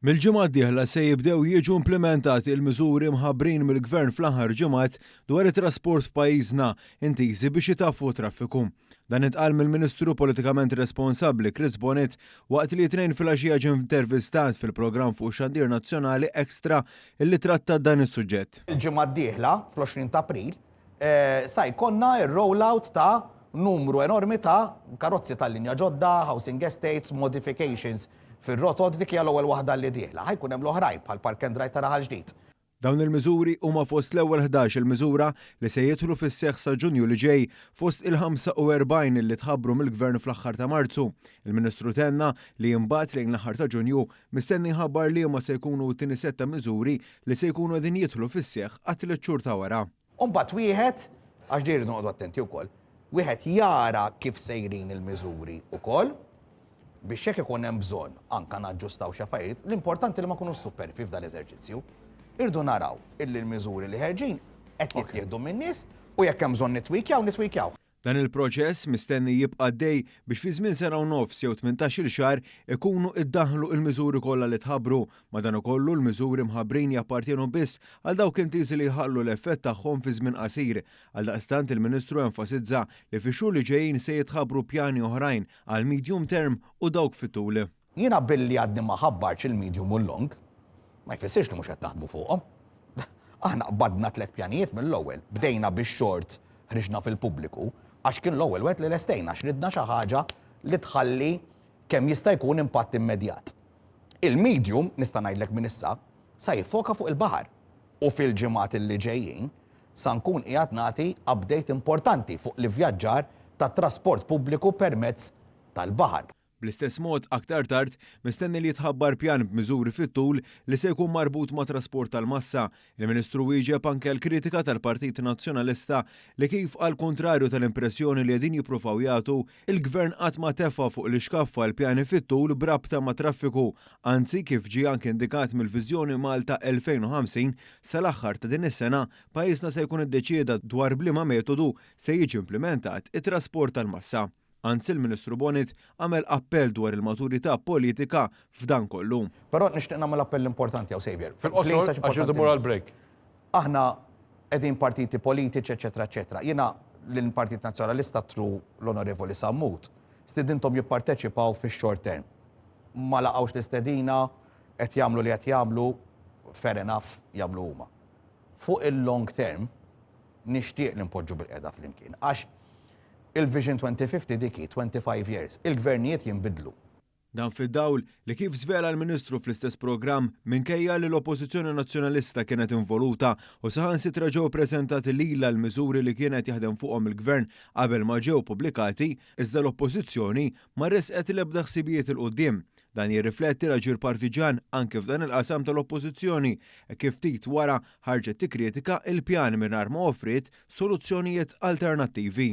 Mill-ġimgħa d-dieħla se jibdew jiġu implementati l-miżuri mħabbrin mill-Gvern fl-aħħar ġimgħat dwar it-trasport f'pajjiżna intiżi biex itaffu traffiku. Dan intqal mill-Ministru politikament responsabbli Chris Bonnet waqt li t-tnejn filgħaxija ġie intervistat fil-programm fuq Xandir Nazzjonali Extra illi tratta dan is-suġġett. Il-ġimgħa d-dieħla fl-20 ta' April sa jkollna ir-rollout ta' numru enormi ta' karozzi tal-linja ġodda, housing estates, modifications fir-rotod dik hija l-ewwel waħda li dieħla. Ħajkun hemm l-oħrajn bħal park and ride ta' raħal ġdid. Dawn il-miżuri huma fost l-ewwel 11 il-miżura li se jidħlu fis-seħħ sa Ġunju li ġej fost il-45 li tħabbru mill-Gvern fl-aħħar ta' Marzu. Il-Ministru tenna li imbagħad lejn l-aħħar ta' Ġunju mistenni ħabbar li huma se jkunu t-tieni set ta' miżuri li se jkunu qegħdin jidħlu fis-seħħ għat-tliet xhur ta' wara. Imbagħad wieħed għax dejri noqgħdu attenti wkoll, wieħed jara kif sejrin il-miżuri wkoll biex jekk ikun hemm bżonn anke naġġustaw xi affarijiet, l-importanti li ma nkunux superfi f'dan l-eżerċizzju. Irdu naraw illi l-miżuri li ħerġin qed jittieħdu min-nies u jekk hemm bżonn nitwikjaw. Dan il-proċess mistenni jibqa' dej biex fi żmien sena u nofs jew 18-il xahar ikunu iddaħħlu l-miżuri kollha li tħabbru, madankollu l-miżuri mħabbrin jappartienu biss għal dawk intiżi li jħallu l-effett tagħhom fi żmien qasir. Għaldaqstant il-Ministru enfasizza li fi xhur li ġejjin se jitħabbru pjani oħrajn għal medium term u dawk fit-tul. Jiena billi għadni ma ħabbarx il-medium u l-long, ma jfissirx li mhux qed naħdmu fuqhom. Aħna qbadna 3 pjanijiet mill-ewwel, bdejna bix-short ħriġna fil-pubbliku, għax kien l-ewwel wet li lestejna x'ridna xi ħaġa li tħalli kemm jista' jkun impatt immedjat. Il-medium nista' ngħidlek minn issa sa jiffoka fuq il-baħar u fil-ġimgħat li ġejjin sa nkun qiegħed nagħti update importanti fuq l-ivvjaġġar tat-trasport pubbliku permezz tal-baħar. Bl-istess mod aktar tard mistenni li jitħabbar pjan b'miżuri fit-tul li se jkun marbut ma' trasport tal-massa. Il-Ministru wieġeb anke l-kritika tal-Partit Nazzjonalista li kif għal kontrarju tal-impressjoni li qegħdin jippruvaw jagħtu, il-Gvern qatt ma tefa' fuq l-iskaffa l-pjani fit-tul b'rabta ma' traffiku. Anzi kif ġie anke indikat mill-Viżjoni Malta 2050 sal-aħħar ta' din is-sena pajjiżna se jkun iddeċieda dwar bliema metodu se jiġi implementat it-trasport tal-massa. Anzi il-Ministru Bonnet għamel appell dwar il-maturità politika f'dan kollu. Però nixtieq nagħmel appell importanti hawn sejbier. Fil-qosor għax irdu għal break. Aħna qegħdin partiti politiċi, eċetera, eċetera. Jiena l-Partit Nazzjonalista tru l-Onorevoli Sammut stidintom jipparteċipaw fix-short term. Ma laqgħux l-istedina qed jagħmlu li qed jagħmlu fair enough jagħmlu huma. Fuq il-long term nixtieq li npoġġu bil-qiegħda flimkien. Għax il-Vision 2050 diki 25 years, il-gvernijiet jinbidlu. Dan fid-dawl li kif żvela l-Ministru fl-istess programm minkejja li l-Oppożizzjoni Nazzjonalista kienet involuta u saħansitra ġew ppreżentati lilha l-miżuri li kienet jaħdem fuqhom il-Gvern qabel ma ġew pubblikati, iżda l-Oppożizzjoni ma resqet l-ebda ħsibijiet il-qudiem. Dan jirrifletti l-aġir partiġan anke f'dan il-qasam tal-Oppożizzjoni kif ftit wara ħarġet tikkritika il-pjan mingħajr ma offrit soluzzjonijiet alternattivi.